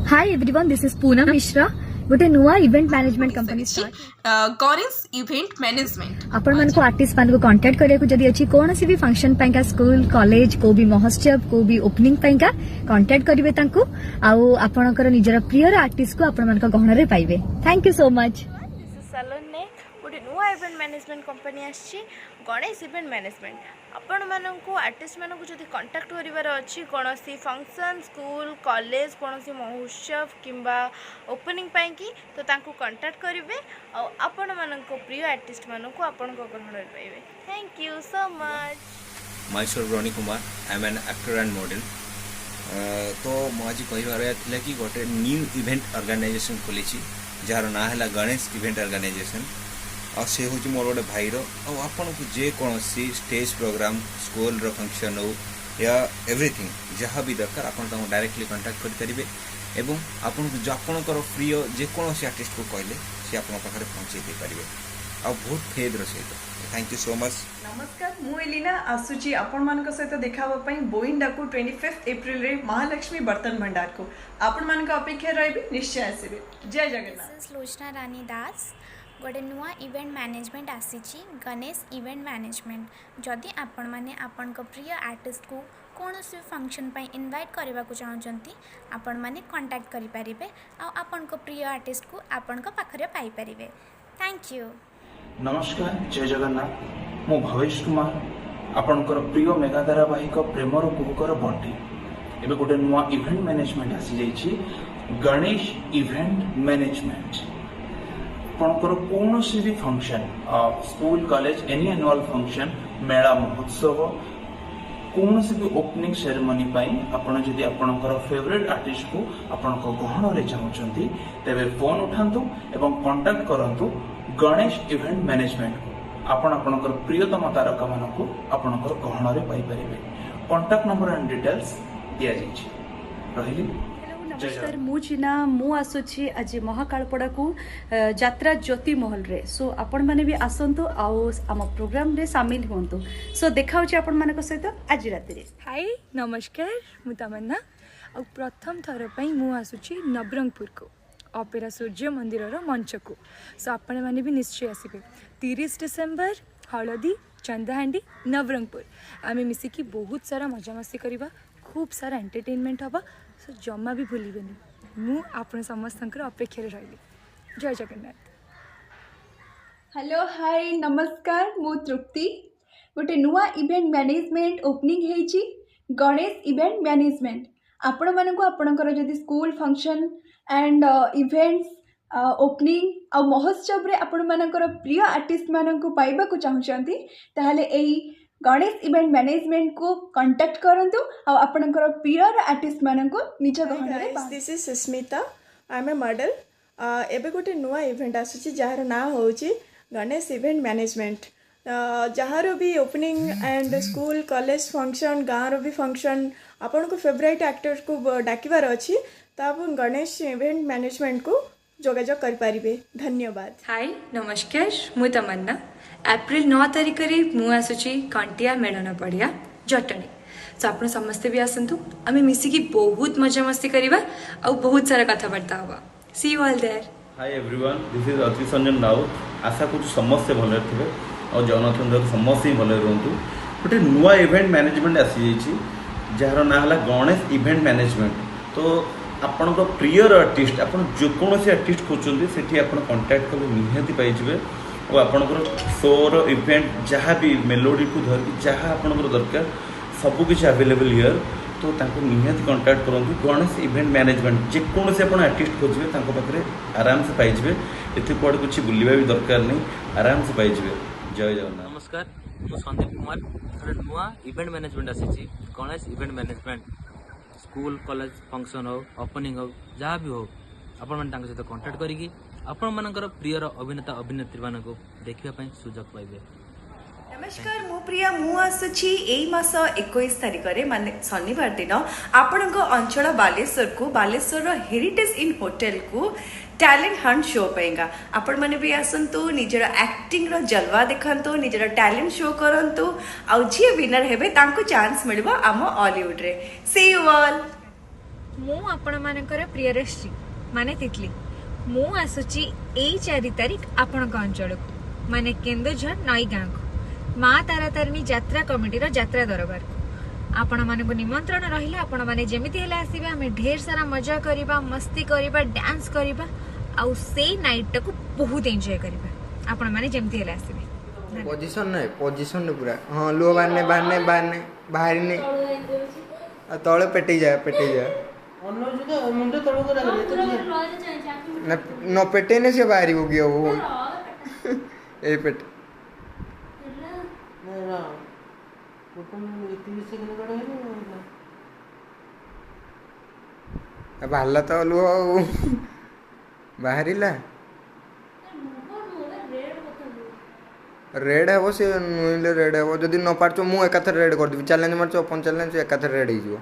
Hi everyone, this is Poonam Mishra. गोटे नुआ event management company Ganesh event management आपण मन को आर्टिस्ट मान को कांटेक्ट करे को जदी अछि कोन सी भी फंक्शन पैका स्कूल कॉलेज को भी महोत्सव को भी ओपनिंग पैका कांटेक्ट करिवे तांको आउ आपणकर निजर प्रिय आर्टिस्ट को आपण मन को गहन रे पाइबे। Thank you so much. सलोन ने गोटे नुआ इवेंट मैनेजमेंट कंपनी आछि गणेश इवेंट मैनेजमेंट। आपण मानक आर्टिस्ट मानक जदि कांटेक्ट करिवार अछि कोनोसी फंक्शन स्कूल कॉलेज कोनोसी महोत्सव किंबा ओपनिंग पाई की तो तांको कांटेक्ट करिवे और आपण मानक प्रिय आर्टिस्ट मानक आपण को ग्रहण कर पाइबे। Thank you so much. Myself Rony Kumar, I am an actor and model. तो मुझे कहबार कि गोटे न्यू इवेंट ऑर्गेनाइजेशन खोली जार ना है गणेश इवेंट ऑर्गेनाइजेशन और से हूँ मोर गोटे भाईर आपन को जेकोसी स्टेज प्रोग्राम स्कूल फंक्शन हो या एवरीथिंग जहाँ भी दरकार आप डायरेक्टली कांटेक्ट करेंगे एवं आपन जो आपंकर प्रिय जेकोसी आर्टिस्ट को कहले सी आप पहुँचे दे पारे आ बहुत फेद्र सहित। Thank you so much. नमस्कार, मु एलिना आसुची आपण मानक सहित देखावा पई बोइंडाकू 25 एप्रिल रे महालक्ष्मी बर्तन भंडार को आपण मानक अपेक्षा रहबे, निश्चय आसीबे। जय जगन्नाथ। लोचना रानी दास। गोटे नुआ इवेंट मैनेजमेंट आसीची गणेश इवेंट मैनेजमेंट। जदि आपण माने आपण को प्रिय आर्टिस्ट को कौन से फंक्शन पर इनवाइट करने को चाहते आपण माने कांटेक्ट करि परिबे आ आपण को प्रिय आर्टिस्ट को आपण को पाखरे पाई परिबे। Thank you. नमस्कार, जय जगन्नाथ। मो भवेश कुमार, आपणकर प्रिय मेगा धारावाहिक प्रेमर कुहुकर बंटी एबे गोटे नुआ इवेंट मैनेजमेंट आसी जाइछि गणेश इवेंट मैनेजमेंट। आपणकर कौन सी भी function school college any annual function मेला महोत्सव कौन सी भी ओपनिंग सेरेमनी पाई आपण जदि आपणकर फेवरेट आर्टिस्ट को आपण को गहन रे चाहउछंती तेबे फोन उठांतु एवं कांटेक्ट करंतु गणेश इवेंट मैनेजमेंट को। आपण आपणकर प्रियतम तारका मानको आपणकर गहन रे पाई परिबे। कांटेक्ट नंबर एंड डिटेल्स दिया जाइछि। रहिली। नमस्कार, मु चिना मु आसुची आज महाकालपड़ा को यात्रा ज्योति महल रे। सो आपण माने भी आसंतु आउ आम प्रोग्राम रे शामिल होंतु। सो देखा होची आपण मानक सहित आज राति रे। हाय नमस्कार, मु तमन्ना और प्रथम थर पई मु आसुची नवरंगपुर को ऑपेरा सूर्य मंदिर रो मंच को। सो आपण माने भी निश्चय आसीबे। 30 डिसेंबर हळदी चंदाहांडी नवरंगपुर आमे मिसिकी बहुत सारा मजा मस्ती करिबा, खूब सारा एंटरटेनमेंट हबा। सो जमा भी भूलिबेनी। मु आपण समस्त अपेक्षा रही। जय जगन्नाथ। हेलो हाय नमस्कार, मु तृप्ति। गोटे नुआ इवेंट मैनेजमेंट ओपनिंग हेची गणेश इवेंट मैनेजमेंट। आपण मानक आपणकर जदि school function and events opening आ महोत्सव रे आपण मानकर प्रिय आर्टिस्ट मानक पाइबा को चाहउछंती ताहले एई गणेश इवेंट मैनेजमेंट को कांटेक्ट करंतु आ आपणकर प्रिय आर्टिस्ट मानक निज गहन रे। This is Susmita, I'm a model. एबे गोटे नुआ इवेंट आसुची जार ना होची गणेश इवेंट मैनेजमेंट। जार भी opening and school college function गाँव भी फंक्शन आपण को फेवरेट एक्टर को डाकिबार अछि तो आप गणेश इवेंट मैनेजमेंट को जोगाजोग कर पारिबे। धन्यवाद। हाय नमस्कार, मु तमन्ना। एप्रिल 9 तारिख रे मु आसुची कंटिया मेलन पड़िया जटणी। तो आप समस्ते भी आसतु आम मिसिकी बहुत मजा मस्ती करवा और बहुत सारा कथबार्ता हवा। See you all there. Hi everyone, this is Ajit Sanjan Raut. आशा कर समस्ते भले थे और जगन्नाथ समस्ते भले रुहतु। गोटे नुआ इवेंट मैनेजमेंट आसी जार ना है गणेश इवेंट मैनेजमेंट। तो आपण प्रिय आर्टिस्ट आप जेकोसी आर्टिस्ट खोजते से कांटेक्ट कले निहाती पाइबे और आपंकर शोर इवेंट जहाँ भी मेलोडी को धरिकी जहाँ आपंकर दरकार सबकि अवेलेबल हियर। तो निहाती कांटेक्ट करूँ गणेश इवेंट मैनेजमेंट जेकोसी आप आर्टिस्ट खोजे पाखे आराम से पाइबे। ये कौड़े कुछ बुलवा भी दरकार नहीं, आराम से पाइबे। जय जगन्नाथ। नमस्कार, मु संदीप कुमार। गोटे नुआ इवेंट मैनेजमेंट आसी Ganesh event management. School college function हो ओपनिंग हो जहाँ भी हो आपण मैंने सहित कांटेक्ट करी आपण मानकर प्रिय अभिनेता अभिनेत्री मान को देखापी सुजोग पाइबे। नमस्कार, मु प्रिया मु आसुची एई मास 21 तारिख रे माने शनिवार दिन आपणक अंचल बालेश्वर हेरिटेज इन होटल को टैलेंट हंट शो पेगा। आपण माने भी आसंतु निजर एक्टिंग रो जलवा देखंतु निजर टैलेंट शो करंतु आ जी विनर हेबे तांको चांस मिलबो आम हॉलीवुड रे। सी यू ऑल। मु आपण मानकर प्रियरश्री माने तितली मु आसुची एई 4 तारिख आपण अंचल को माने केन्दुझर नई गाँ को माँ तारातारिणी यात्रा कमिटी यात्रा दरबार को आपण मानक निमंत्रण रहिला आपण माने जेमिति हेले आसीबे आमे ढेर सारा मजा करिबा मस्ती करिबा डांस करिबा आउ से नाइट को बहुत एंजॉय करिबा आपण माने जेमिति हेले आसीबे पोजीशन नहीं पोजीशन पूरा हाँ लुह बाहरने बाहरने बाहरने बाहरने तले पेटे जाए न पेटे ने से बाहरी हो गया वो ए पेट बाहरला तो लुह बाहरिला रेड हे से नुइले रेड हे जदि न पारछ मु एकाथर रेड कर देबी चैलेंज मारछ ओपन चैलेंज एकाथर रेड हो